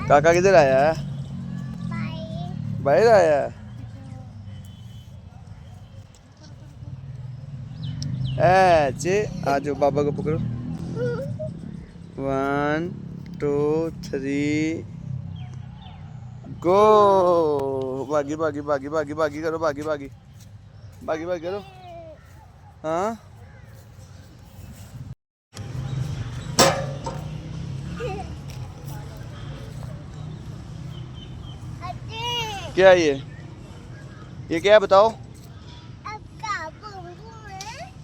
काका किधर आया है? बाहर आया है। ऐसे आ जाओ, बाबा को पकड़ो। 1 2 3 गो। भागी भागी भागी भागी भागी करो, भागी भागी भागी भागी करो। हाँ क्या ये क्या है बताओ।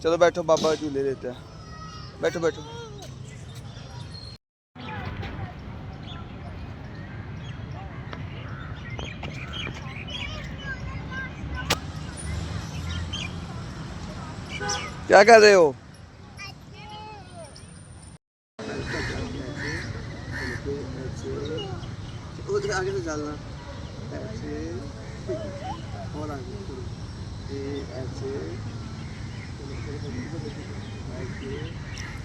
चलो बैठो, बाबा झूले लेते हैं। बैठो बैठो। क्या कर रहे हो? उधर आगे से चलना। ऐसे और आगे ऐसे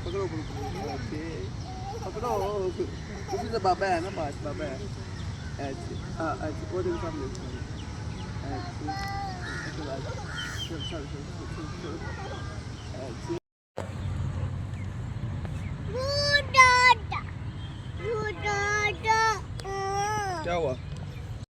पकड़ो पकड़ो ऐसे पकड़ो। उसी से बाबा है ना, पास बाबा है। ऐसे हाँ ऐसे वो देखो सामने। ऐसे चल चल चल चल चल।